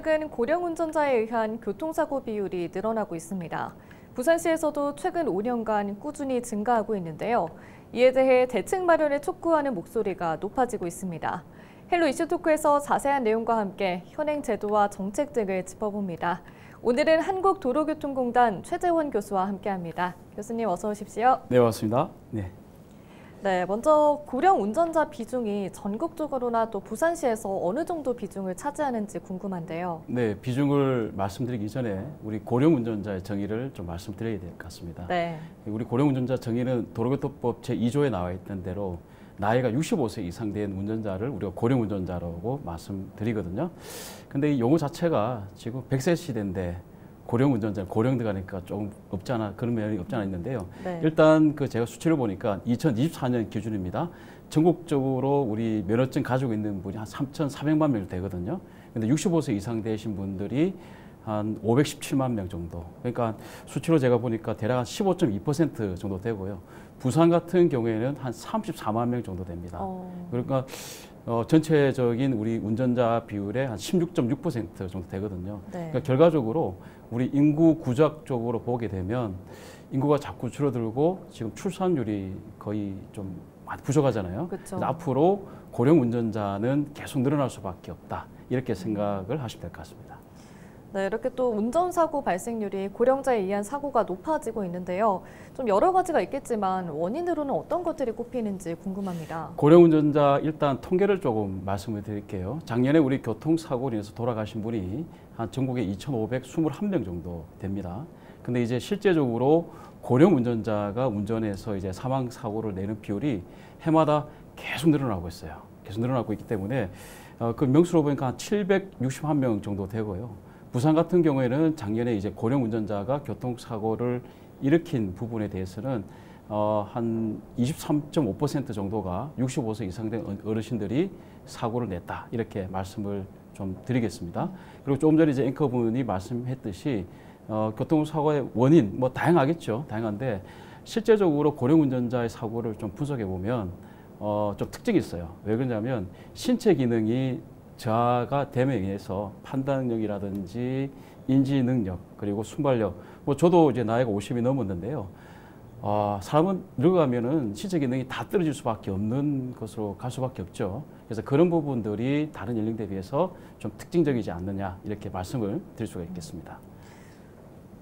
최근 고령 운전자에 의한 교통사고 비율이 늘어나고 있습니다. 부산시에서도 최근 5년간 꾸준히 증가하고 있는데요. 이에 대해 대책 마련을 촉구하는 목소리가 높아지고 있습니다. 헬로 이슈토크에서 자세한 내용과 함께 현행 제도와 정책 등을 짚어봅니다. 오늘은 한국도로교통공단 최재원 교수와 함께합니다. 교수님 어서 오십시오. 네, 반갑습니다. 네, 먼저 고령 운전자 비중이 전국적으로나 또 부산시에서 어느 정도 비중을 차지하는지 궁금한데요. 네, 비중을 말씀드리기 전에 우리 고령 운전자의 정의를 좀 말씀드려야 될 것 같습니다. 네. 우리 고령 운전자 정의는 도로교통법 제2조에 나와 있던 대로 나이가 65세 이상 된 운전자를 우리가 고령 운전자라고 말씀드리거든요. 근데 이 용어 자체가 지금 100세 시대인데 고령 운전자, 고령 들어가니까 좀 없잖아, 그런 면이 없잖아 있는데요. 네. 일단 제가 수치를 보니까 2024년 기준입니다. 전국적으로 우리 면허증 가지고 있는 분이 한 3,400만 명 되거든요. 근데 65세 이상 되신 분들이 한 517만 명 정도. 그러니까 수치로 제가 보니까 대략 한 15.2% 정도 되고요. 부산 같은 경우에는 한 34만 명 정도 됩니다. 그러니까 전체적인 우리 운전자 비율의 한 16.6% 정도 되거든요. 네. 그러니까 결과적으로 우리 인구 구조학적으로 보게 되면 인구가 자꾸 줄어들고 지금 출산율이 거의 좀 많이 부족하잖아요. 그렇죠. 그래서 앞으로 고령 운전자는 계속 늘어날 수밖에 없다. 이렇게 생각을 하시면 될 것 같습니다. 네, 이렇게 또 운전사고 발생률이 고령자에 의한 사고가 높아지고 있는데요. 좀 여러 가지가 있겠지만 원인으로는 어떤 것들이 꼽히는지 궁금합니다. 고령 운전자 일단 통계를 조금 말씀을 드릴게요. 작년에 우리 교통사고로 인해서 돌아가신 분이 한 전국에 2,521명 정도 됩니다. 근데 이제 실제적으로 고령 운전자가 운전해서 이제 사망 사고를 내는 비율이 해마다 계속 늘어나고 있어요. 계속 늘어나고 있기 때문에 그 명수로 보니까 한 761명 정도 되고요. 부산 같은 경우에는 작년에 이제 고령 운전자가 교통사고를 일으킨 부분에 대해서는 한 23.5% 정도가 65세 이상 된 어르신들이 사고를 냈다. 이렇게 말씀을 좀 드리겠습니다. 그리고 조금 전에 이제 앵커분이 말씀했듯이 교통사고의 원인 뭐 다양하겠죠. 다양한데 실제적으로 고령 운전자의 사고를 좀 분석해 보면 좀 특징이 있어요. 왜 그러냐면 신체 기능이 저하가 됨에 의해서 판단력이라든지 인지 능력 그리고 순발력 뭐 저도 이제 나이가 50이 넘었는데요. 사람은 늙어가면은 신체 기능이 다 떨어질 수밖에 없는 것으로 갈 수밖에 없죠. 그래서 그런 부분들이 다른 연령대에 비해서 좀 특징적이지 않느냐 이렇게 말씀을 드릴 수가 있겠습니다.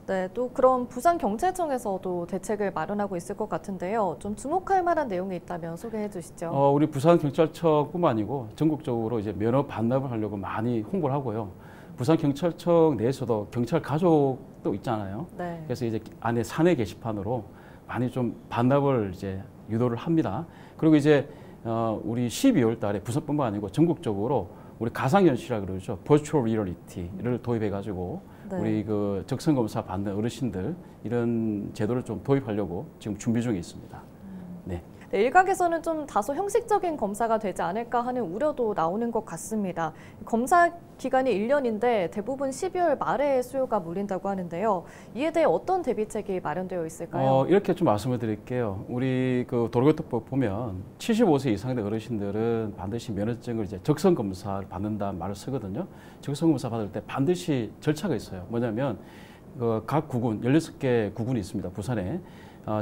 네, 또 그럼 부산경찰청에서도 대책을 마련하고 있을 것 같은데요. 좀 주목할 만한 내용이 있다면 소개해 주시죠. 우리 부산경찰청뿐만 아니고 전국적으로 이제 면허 반납을 하려고 많이 홍보를 하고요. 부산경찰청 내에서도 경찰 가족도 있잖아요. 네. 그래서 이제 안에 사내 게시판으로 많이 좀 반납을 이제 유도를 합니다. 그리고 이제 우리 12월 달에 부산뿐만 아니고 전국적으로 우리 가상현실이라 그러죠. 버추얼 리얼리티를 도입해가지고 네. 우리 그 적성검사 받는 어르신들 이런 제도를 좀 도입하려고 지금 준비 중에 있습니다. 네. 네, 일각에서는 좀 다소 형식적인 검사가 되지 않을까 하는 우려도 나오는 것 같습니다. 검사 기간이 1년인데 대부분 12월 말에 수요가 몰린다고 하는데요. 이에 대해 어떤 대비책이 마련되어 있을까요? 이렇게 좀 말씀을 드릴게요. 우리 그 도로교통법 보면 75세 이상 된 어르신들은 반드시 면허증을 이제 적성 검사를 받는다는 말을 쓰거든요. 적성 검사 받을 때 반드시 절차가 있어요. 뭐냐면 각 구군 16개 구군이 있습니다. 부산에.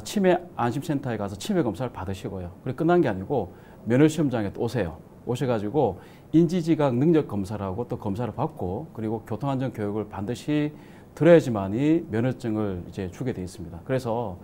치매 안심센터에 가서 치매 검사를 받으시고요. 그리고 끝난 게 아니고 면허시험장에 또 오세요. 오셔가지고 인지지각 능력 검사라고 또 검사를 받고 그리고 교통안전 교육을 반드시 들어야지만이 면허증을 이제 주게 돼 있습니다. 그래서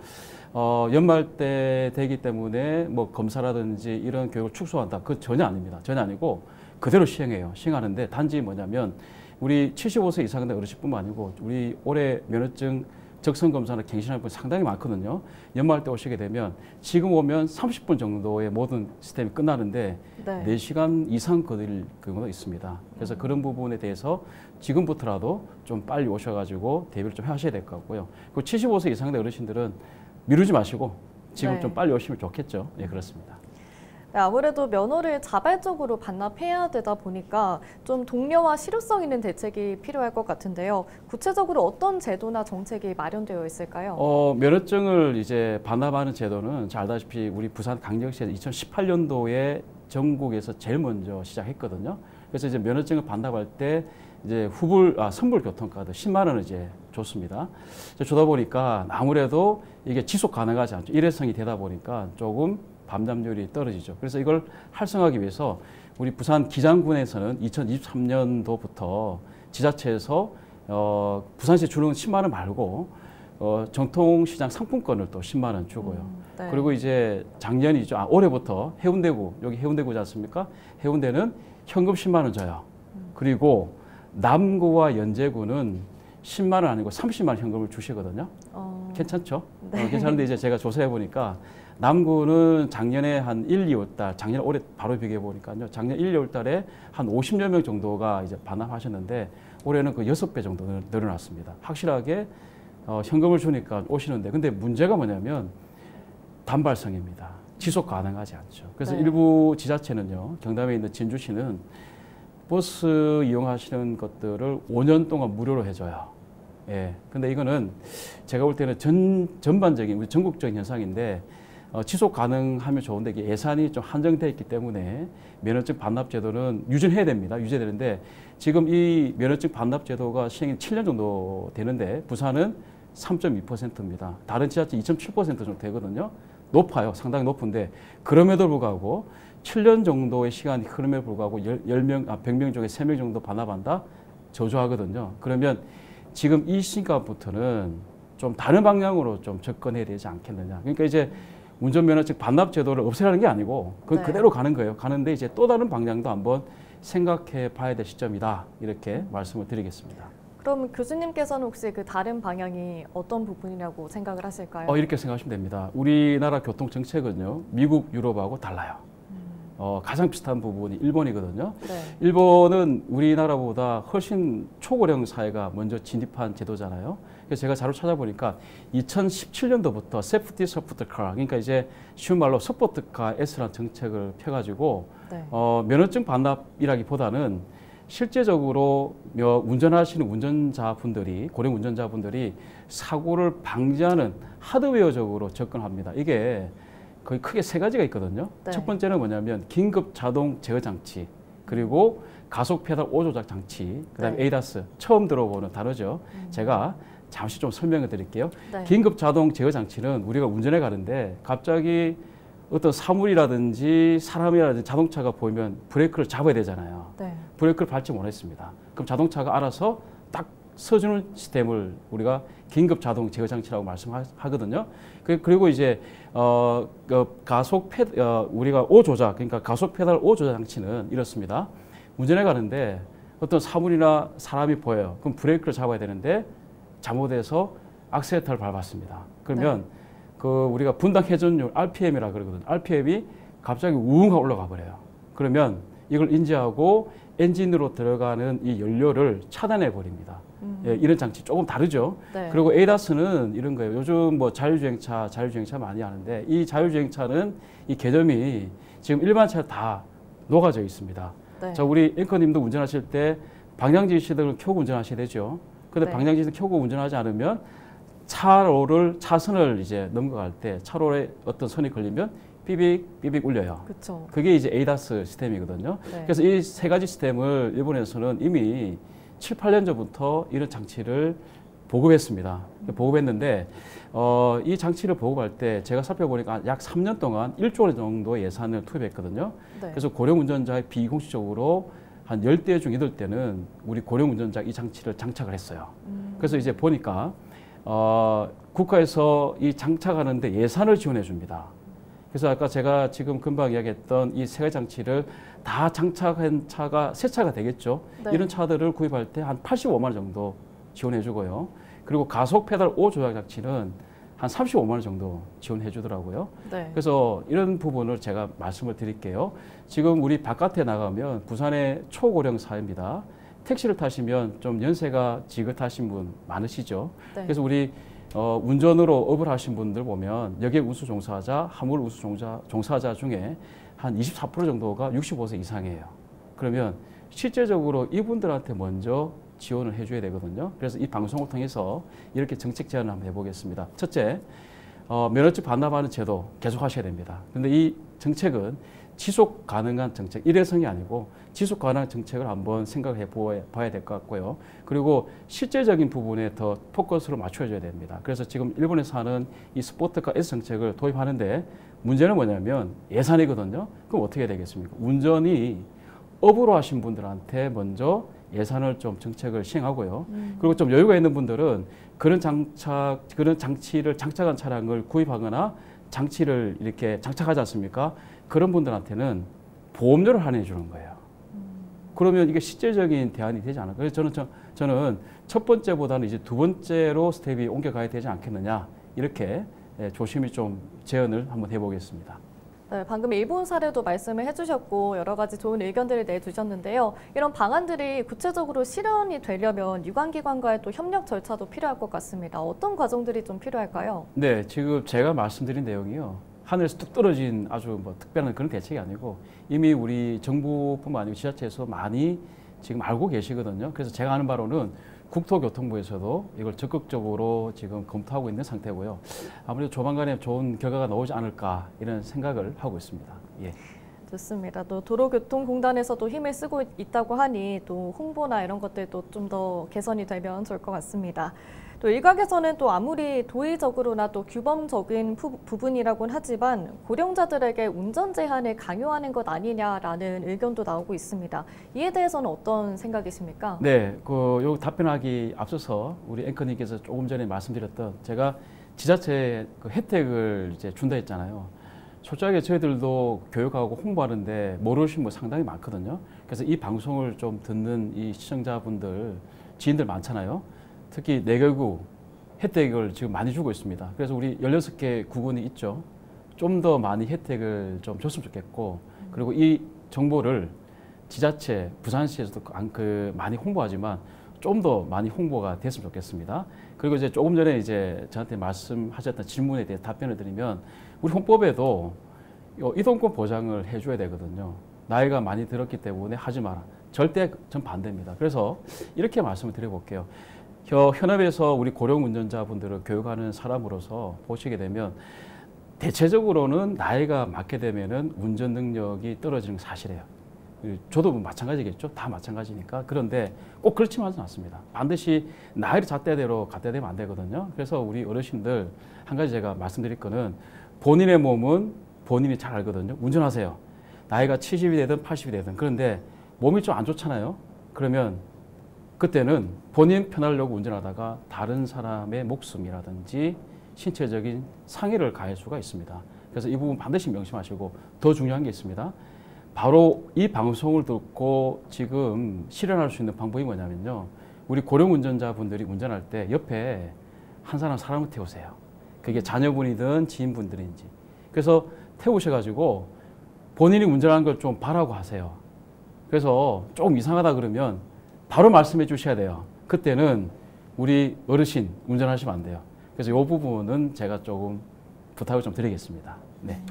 연말 때 되기 때문에 뭐 검사라든지 이런 교육을 축소한다. 그거 전혀 아닙니다. 전혀 아니고 그대로 시행해요. 시행하는데 단지 뭐냐면 우리 75세 이상 된 어르신뿐만 아니고 우리 올해 면허증 적성 검사는 갱신할 분 상당히 많거든요. 연말 때 오시게 되면 지금 오면 30분 정도의 모든 시스템이 끝나는데 네. 4시간 이상 걸릴 경우도 있습니다. 그래서 그런 부분에 대해서 지금부터라도 좀 빨리 오셔가지고 대비를 좀 하셔야 될 것 같고요. 그리고 75세 이상 된 어르신들은 미루지 마시고 지금 네. 좀 빨리 오시면 좋겠죠. 예, 그렇습니다. 네, 아무래도 면허를 자발적으로 반납해야 되다 보니까 좀 동료와 실효성 있는 대책이 필요할 것 같은데요. 구체적으로 어떤 제도나 정책이 마련되어 있을까요? 면허증을 이제 반납하는 제도는 잘 알다시피 우리 부산 강력시에서 2018년도에 전국에서 제일 먼저 시작했거든요. 그래서 이제 면허증을 반납할 때 이제 선불 교통카드 10만 원을 이제 줬습니다. 주다 보니까 아무래도 이게 지속 가능하지 않죠. 일회성이 되다 보니까 조금 밤잠률이 떨어지죠. 그래서 이걸 활성화하기 위해서 우리 부산 기장군에서는 2023년도부터 지자체에서 부산시 주는 10만 원 말고 전통시장 상품권을 또 10만 원 주고요. 네. 그리고 이제 작년이죠. 올해부터 해운대구, 여기 해운대구지 않습니까? 해운대는 현금 10만 원 줘요. 그리고 남구와 연제구는 10만 원 아니고 30만 원 현금을 주시거든요. 괜찮죠? 네. 괜찮은데 이제 제가 조사해 보니까 남구는 작년에 한 1, 2월 달, 작년 올해 바로 비교해 보니까요. 작년 1, 2월 달에 한 50여 명 정도가 이제 반납하셨는데 올해는 그 6배 정도 늘어났습니다. 확실하게 현금을 주니까 오시는데 근데 문제가 뭐냐면 단발성입니다. 지속 가능하지 않죠. 그래서 네. 일부 지자체는요. 경남에 있는 진주시는 버스 이용하시는 것들을 5년 동안 무료로 해줘요. 예. 근데 이거는 제가 볼 때는 전반적인 우리 전국적인 현상인데 지속 가능하면 좋은데 이게 예산이 좀 한정되어 있기 때문에 면허증 반납 제도는 유지해야 됩니다. 유지되는데 지금 이 면허증 반납 제도가 시행이 7년 정도 되는데 부산은 3.2%입니다. 다른 지자체 2.7% 정도 되거든요. 높아요. 상당히 높은데 그럼에도 불구하고 7년 정도의 시간이 흐름에 불구하고 100명 중에 3명 정도 반납한다? 저조하거든요. 그러면 지금 이 시간부터는 좀 다른 방향으로 좀 접근해야 되지 않겠느냐. 그러니까 이제 운전면허증 반납 제도를 없애라는 게 아니고 그건 네. 그대로 가는 거예요. 가는데 이제 또 다른 방향도 한번 생각해 봐야 될 시점이다. 이렇게 말씀을 드리겠습니다. 그럼 교수님께서는 혹시 그 다른 방향이 어떤 부분이라고 생각을 하실까요? 이렇게 생각하시면 됩니다. 우리나라 교통 정책은요, 미국, 유럽하고 달라요. 가장 비슷한 부분이 일본이거든요. 네. 일본은 우리나라보다 훨씬 초고령 사회가 먼저 진입한 제도잖아요. 그래서 제가 자료 찾아보니까 2017년도부터 세프티 서포트카, 그러니까 이제 쉬운 말로 서포트카 S라는 정책을 펴가지고 네. 면허증 반납이라기보다는 실제적으로 운전하시는 운전자분들이 고령 운전자분들이 사고를 방지하는 하드웨어적으로 접근합니다. 이게 거의 크게 세 가지가 있거든요. 네. 첫 번째는 뭐냐면 긴급 자동 제어 장치, 그리고 가속 페달 오조작 장치, 그다음에 네. ADAS 처음 들어보는 단어죠. 제가 잠시 좀 설명을 드릴게요. 네. 긴급 자동 제어 장치는 우리가 운전해 가는데 갑자기 어떤 사물이라든지 사람이라든지 자동차가 보이면 브레이크를 잡아야 되잖아요. 네. 브레이크를 밟지 못했습니다. 그럼 자동차가 알아서 딱 서주는 시스템을 우리가 긴급 자동 제어 장치라고 말씀하거든요. 그리고 이제 가속 우리가 O 조작, 그러니까 가속 페달 O 조작 장치는 이렇습니다. 운전해 가는데 어떤 사물이나 사람이 보여요. 그럼 브레이크를 잡아야 되는데 잘못해서 악셀레터를 밟았습니다. 그러면 우리가 분당 회전율 RPM이라 그러거든요. RPM이 갑자기 우웅 하고 올라가 버려요. 그러면 이걸 인지하고 엔진으로 들어가는 이 연료를 차단해 버립니다. 예, 이런 장치 조금 다르죠. 네. 그리고 ADAS는 이런 거예요. 요즘 뭐 자율주행차 많이 하는데 이 자율주행차는 이 개념이 지금 일반 차 다 녹아져 있습니다. 네. 자, 우리 앵커님도 운전하실 때 방향지시등을 켜고 운전하셔야 되죠. 근데 네. 방향지시등 켜고 운전하지 않으면 차선을 이제 넘어갈 때 차로에 어떤 선이 걸리면 삐빅 울려요. 그렇죠. 그게 이제 ADAS 시스템이거든요. 네. 그래서 이 세 가지 시스템을 일본에서는 이미 7, 8년 전부터 이런 장치를 보급했습니다. 보급했는데 이 장치를 보급할 때 제가 살펴보니까 약 3년 동안 1조 원 정도 예산을 투입했거든요. 네. 그래서 고령 운전자의 비공식적으로 한 10대 중 8대는 우리 고령 운전자 이 장치를 장착을 했어요. 그래서 이제 보니까 국가에서 이 장착하는데 예산을 지원해 줍니다. 그래서 아까 제가 지금 금방 이야기했던 이 세 가지 장치를 다 장착한 차가 새 차가 되겠죠. 네. 이런 차들을 구입할 때 한 85만 원 정도 지원해 주고요. 그리고 가속 페달 O 조작 장치는 한 35만 원 정도 지원해 주더라고요. 네. 그래서 이런 부분을 제가 말씀을 드릴게요. 지금 우리 바깥에 나가면 부산의 초고령 사회입니다. 택시를 타시면 좀 연세가 지긋하신 분 많으시죠. 네. 그래서 우리 운전으로 업을 하신 분들 보면 여객 운수 종사자, 화물 운수 종사자 중에 한 24% 정도가 65세 이상이에요. 그러면 실제적으로 이분들한테 먼저 지원을 해줘야 되거든요. 그래서 이 방송을 통해서 이렇게 정책 제안을 한번 해보겠습니다. 첫째, 면허증 반납하는 제도 계속 하셔야 됩니다. 그런데 이 정책은 지속 가능한 정책, 일회성이 아니고 지속 가능한 정책을 한번 생각해 봐야 될 것 같고요. 그리고 실제적인 부분에 더 포커스를 맞춰줘야 됩니다. 그래서 지금 일본에서 하는 이 스포츠카 S 정책을 도입하는데 문제는 뭐냐면 예산이거든요. 그럼 어떻게 되겠습니까? 운전이 업으로 하신 분들한테 먼저 예산을 좀 정책을 시행하고요. 그리고 좀 여유가 있는 분들은 그런 장치를 장착한 차량을 구입하거나 장치를 이렇게 장착하지 않습니까? 그런 분들한테는 보험료를 할인해 주는 거예요. 그러면 이게 실제적인 대안이 되지 않을까요? 그래서 저는 첫 번째보다는 이제 두 번째로 스텝이 옮겨가야 되지 않겠느냐, 이렇게 조심히 좀 제언을 한번 해보겠습니다. 네, 방금 일본 사례도 말씀을 해주셨고 여러 가지 좋은 의견들을 내주셨는데요. 이런 방안들이 구체적으로 실현이 되려면 유관기관과의 또 협력 절차도 필요할 것 같습니다. 어떤 과정들이 좀 필요할까요? 네, 지금 제가 말씀드린 내용이요. 하늘에서 뚝 떨어진 아주 뭐 특별한 그런 대책이 아니고 이미 우리 정부뿐만 아니고 지자체에서 많이 지금 알고 계시거든요. 그래서 제가 아는 바로는 국토교통부에서도 이걸 적극적으로 지금 검토하고 있는 상태고요. 아무래도 조만간에 좋은 결과가 나오지 않을까 이런 생각을 하고 있습니다. 예. 좋습니다. 또 도로교통공단에서도 힘을 쓰고 있다고 하니 또 홍보나 이런 것들도 좀 더 개선이 되면 좋을 것 같습니다. 또 일각에서는 또 아무리 도의적으로나 또 규범적인 부분이라고는 하지만 고령자들에게 운전 제한을 강요하는 것 아니냐라는 의견도 나오고 있습니다. 이에 대해서는 어떤 생각이십니까? 네, 요 답변하기 앞서서 우리 앵커님께서 조금 전에 말씀드렸던 제가 지자체 그 혜택을 이제 준다 했잖아요. 솔직하게 저희들도 교육하고 홍보하는데 모르시는 분 상당히 많거든요. 그래서 이 방송을 좀 듣는 이 시청자분들, 지인들 많잖아요. 특히 내결구 혜택을 지금 많이 주고 있습니다. 그래서 우리 16개 구군이 있죠. 좀 더 많이 혜택을 좀 줬으면 좋겠고, 그리고 이 정보를 지자체, 부산시에서도 많이 홍보하지만 좀 더 많이 홍보가 됐으면 좋겠습니다. 그리고 이제 조금 전에 이제 저한테 말씀하셨던 질문에 대해 답변을 드리면 우리 헌법에도 이동권 보장을 해줘야 되거든요. 나이가 많이 들었기 때문에 하지 마라. 절대 전 반대입니다. 그래서 이렇게 말씀을 드려볼게요. 현업에서 우리 고령 운전자분들을 교육하는 사람으로서 보시게 되면 대체적으로는 나이가 많게 되면은 운전 능력이 떨어지는 게 사실이에요. 저도 마찬가지겠죠. 다 마찬가지니까. 그런데 꼭 그렇지만은 않습니다. 반드시 나이를 잣대대로 갖다 대면 안 되거든요. 그래서 우리 어르신들 한 가지 제가 말씀드릴 거는 본인의 몸은 본인이 잘 알거든요. 운전하세요. 나이가 70이 되든 80이 되든. 그런데 몸이 좀 안 좋잖아요. 그러면 그때는 본인 편하려고 운전하다가 다른 사람의 목숨이라든지 신체적인 상해를 가할 수가 있습니다. 그래서 이 부분 반드시 명심하시고 더 중요한 게 있습니다. 바로 이 방송을 듣고 지금 실현할 수 있는 방법이 뭐냐면요. 우리 고령 운전자분들이 운전할 때 옆에 한 사람을 태우세요. 그게 자녀분이든 지인분들인지. 그래서 태우셔가지고 본인이 운전하는 걸 좀 바라고 하세요. 그래서 조금 이상하다 그러면 바로 말씀해 주셔야 돼요. 그때는 우리 어르신 운전하시면 안 돼요. 그래서 이 부분은 제가 조금 부탁을 좀 드리겠습니다. 네.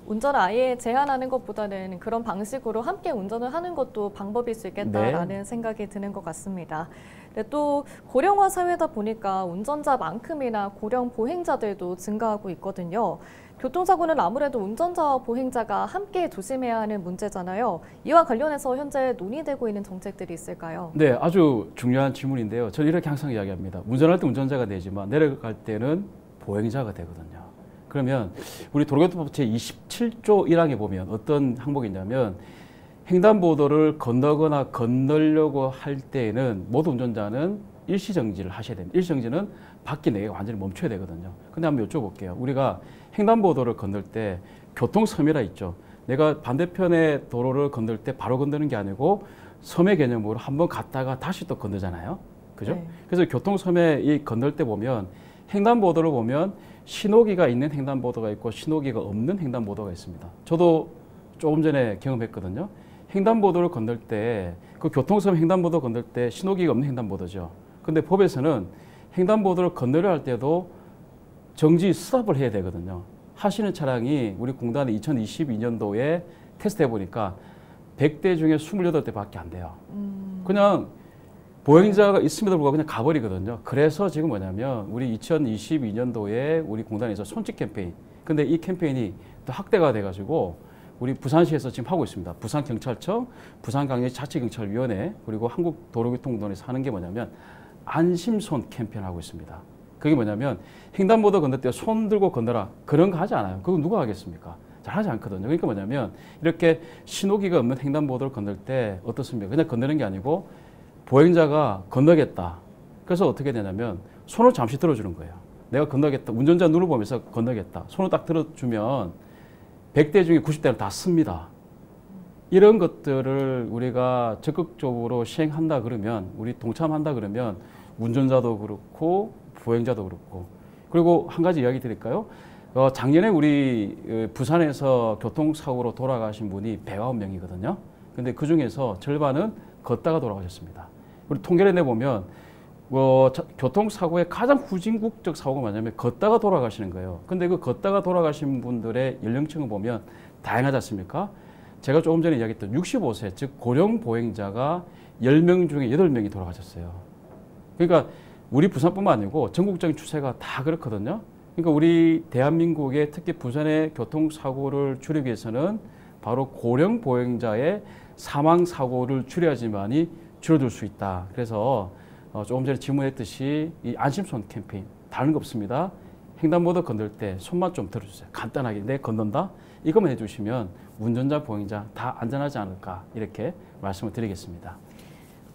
운전을 아예 제한하는 것보다는 그런 방식으로 함께 운전을 하는 것도 방법일 수 있겠다라는 생각이 드는 것 같습니다. 근데 또 고령화 사회다 보니까 운전자만큼이나 고령 보행자들도 증가하고 있거든요. 교통사고는 아무래도 운전자와 보행자가 함께 조심해야 하는 문제잖아요. 이와 관련해서 현재 논의되고 있는 정책들이 있을까요? 네, 아주 중요한 질문인데요. 저는 이렇게 항상 이야기합니다. 운전할 때 운전자가 되지만 내려갈 때는 보행자가 되거든요. 그러면 우리 도로교통법 제27조 1항에 보면 어떤 항목이 있냐면 횡단보도를 건너거나 건너려고 할 때에는 모든 운전자는 일시정지를 하셔야 됩니다. 일시정지는 바퀴 4개가 완전히 멈춰야 되거든요. 근데 한번 여쭤볼게요. 우리가 횡단보도를 건널 때 교통섬이라 있죠. 내가 반대편의 도로를 건널 때 바로 건너는 게 아니고 섬의 개념으로 한번 갔다가 다시 또 건너잖아요. 그죠? 네. 그래서 교통섬에 이 건널 때 보면 횡단보도를 보면 신호기가 있는 횡단보도가 있고 신호기가 없는 횡단보도가 있습니다. 저도 조금 전에 경험했거든요. 횡단보도를 건널 때 그 교통섬 횡단보도 건널 때 신호기가 없는 횡단보도죠. 근데 법에서는 횡단보도를 건너려 할 때도 정지 스탑을 해야 되거든요. 하시는 차량이 우리 공단이 2022년도에 테스트해 보니까 100대 중에 28대밖에 안 돼요. 그냥 보행자가 있음에도 불구하고 그냥 가버리거든요. 그래서 지금 뭐냐면 우리 2022년도에 우리 공단에서 손찍 캠페인. 근데 이 캠페인이 또 확대가 돼가지고 우리 부산시에서 지금 하고 있습니다. 부산경찰청, 부산광역시 자치경찰위원회, 그리고 한국도로교통공단에서 하는 게 뭐냐면 안심손 캠페인을 하고 있습니다. 그게 뭐냐면 횡단보도 건널 때 손 들고 건너라. 그런 거 하지 않아요. 그거 누가 하겠습니까? 잘 하지 않거든요. 그러니까 뭐냐면 이렇게 신호기가 없는 횡단보도를 건널 때 어떻습니까? 그냥 건너는 게 아니고 보행자가 건너겠다. 그래서 어떻게 되냐면 손을 잠시 들어주는 거예요. 내가 건너겠다. 운전자 눈을 보면서 건너겠다. 손을 딱 들어주면 100대 중에 90대는 다 씁니다. 이런 것들을 우리가 적극적으로 시행한다 그러면, 우리 동참한다 그러면 운전자도 그렇고 보행자도 그렇고. 그리고 한 가지 이야기 드릴까요? 작년에 우리 부산에서 교통사고로 돌아가신 분이 109명이거든요. 근데 그 중에서 절반은 걷다가 돌아가셨습니다. 우리 통계를 내보면 교통사고의 가장 후진국적 사고가 뭐냐면 걷다가 돌아가시는 거예요. 근데 그 걷다가 돌아가신 분들의 연령층을 보면 다양하지 않습니까? 제가 조금 전에 이야기했던 65세, 즉 고령 보행자가 10명 중에 8명이 돌아가셨어요. 그러니까 우리 부산뿐만 아니고 전국적인 추세가 다 그렇거든요. 그러니까 우리 대한민국의 특히 부산의 교통사고를 줄이기 위해서는 바로 고령 보행자의 사망사고를 줄여야지만이 줄어들 수 있다. 그래서 조금 전에 질문했듯이 이 안심손 캠페인, 다른 거 없습니다. 횡단보도 건널 때 손만 좀 들어주세요. 간단하게 내 건넌다? 이것만 해주시면 운전자, 보행자 다 안전하지 않을까 이렇게 말씀을 드리겠습니다.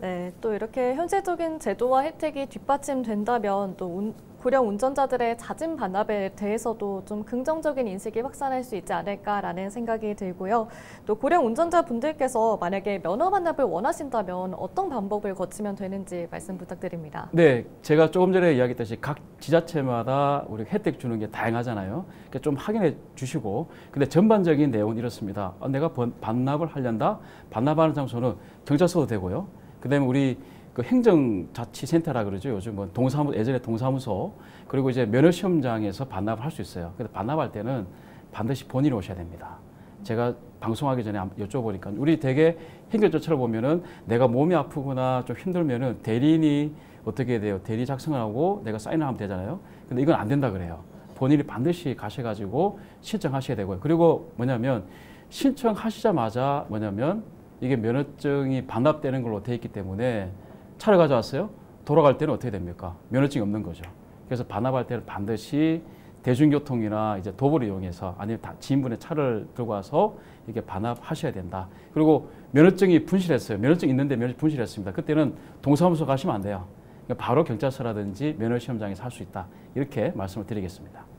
네, 또 이렇게 현실적인 제도와 혜택이 뒷받침된다면 또 고령 운전자들의 잦은 반납에 대해서도 좀 긍정적인 인식이 확산할 수 있지 않을까라는 생각이 들고요. 또 고령 운전자분들께서 만약에 면허 반납을 원하신다면 어떤 방법을 거치면 되는지 말씀 부탁드립니다. 네, 제가 조금 전에 이야기했듯이 각 지자체마다 우리 혜택 주는 게 다양하잖아요. 그러니까 좀 확인해 주시고, 근데 전반적인 내용은 이렇습니다. 내가 반납을 하려다 반납하는 장소는 경찰서도 되고요. 그다음에 우리 그 행정자치센터라 그러죠. 요즘 뭐 예전에 동사무소, 그리고 이제 면허시험장에서 반납을 할 수 있어요. 근데 반납할 때는 반드시 본인이 오셔야 됩니다. 제가 방송하기 전에 여쭤보니까 우리 되게 행정조처를 보면은 내가 몸이 아프거나 좀 힘들면은 대리인이 어떻게 돼요? 대리 작성을 하고 내가 사인을 하면 되잖아요. 근데 이건 안 된다 그래요. 본인이 반드시 가셔가지고 신청하셔야 되고요. 그리고 뭐냐면 신청하시자마자 뭐냐면 이게 면허증이 반납되는 걸로 돼 있기 때문에 차를 가져왔어요. 돌아갈 때는 어떻게 됩니까? 면허증이 없는 거죠. 그래서 반납할 때는 반드시 대중교통이나 이제 도보를 이용해서 아니면 지인분의 차를 들고 와서 이렇게 반납하셔야 된다. 그리고 면허증이 분실했어요. 면허증 있는데 면허증 분실했습니다. 그때는 동사무소 가시면 안 돼요. 그러니까 바로 경찰서라든지 면허시험장에서 할 수 있다. 이렇게 말씀을 드리겠습니다.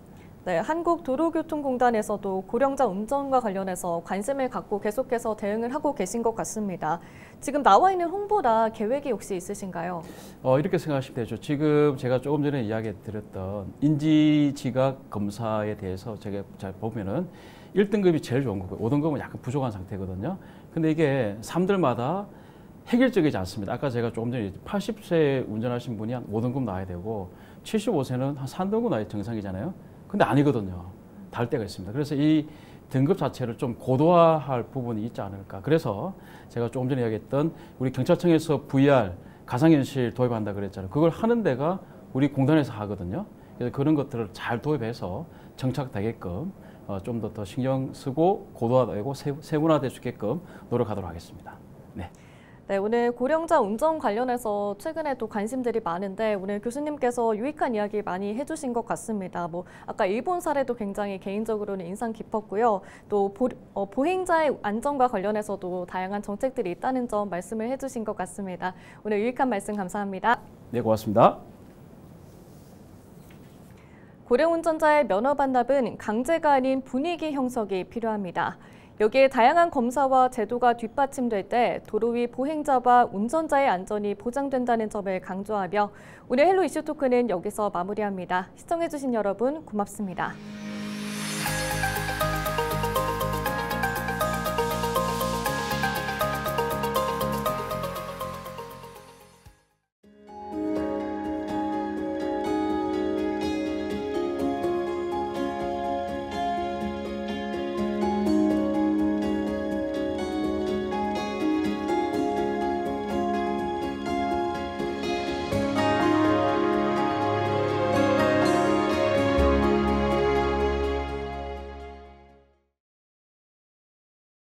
네, 한국도로교통공단에서도 고령자 운전과 관련해서 관심을 갖고 계속해서 대응을 하고 계신 것 같습니다. 지금 나와 있는 홍보나 계획이 혹시 있으신가요? 이렇게 생각하시면 되죠. 지금 제가 조금 전에 이야기 드렸던 인지지각 검사에 대해서 제가 잘 보면은 1등급이 제일 좋은 거고요. 5등급은 약간 부족한 상태거든요. 근데 이게 3들마다 획일적이지 않습니다. 아까 제가 조금 전에 80세 운전하신 분이 한 5등급 나와야 되고 75세는 한 3등급 나와야 정상이잖아요. 근데 아니거든요. 다를 때가 있습니다. 그래서 이 등급 자체를 좀 고도화할 부분이 있지 않을까. 그래서 제가 조금 전에 이야기했던 우리 경찰청에서 VR, 가상현실 도입한다 그랬잖아요. 그걸 하는 데가 우리 공단에서 하거든요. 그래서 그런 것들을 잘 도입해서 정착되게끔 좀 더 신경 쓰고 고도화되고 세분화될 수 있게끔 노력하도록 하겠습니다. 네. 네, 오늘 고령자 운전 관련해서 최근에 또 관심들이 많은데 오늘 교수님께서 유익한 이야기 많이 해주신 것 같습니다. 뭐 아까 일본 사례도 굉장히 개인적으로는 인상 깊었고요. 또 보행자의 안전과 관련해서도 다양한 정책들이 있다는 점 말씀을 해주신 것 같습니다. 오늘 유익한 말씀 감사합니다. 네, 고맙습니다. 고령 운전자의 면허 반납은 강제가 아닌 분위기 형성이 필요합니다. 여기에 다양한 검사와 제도가 뒷받침될 때 도로 위 보행자와 운전자의 안전이 보장된다는 점을 강조하며 오늘 헬로 이슈 토크는 여기서 마무리합니다. 시청해주신 여러분 고맙습니다.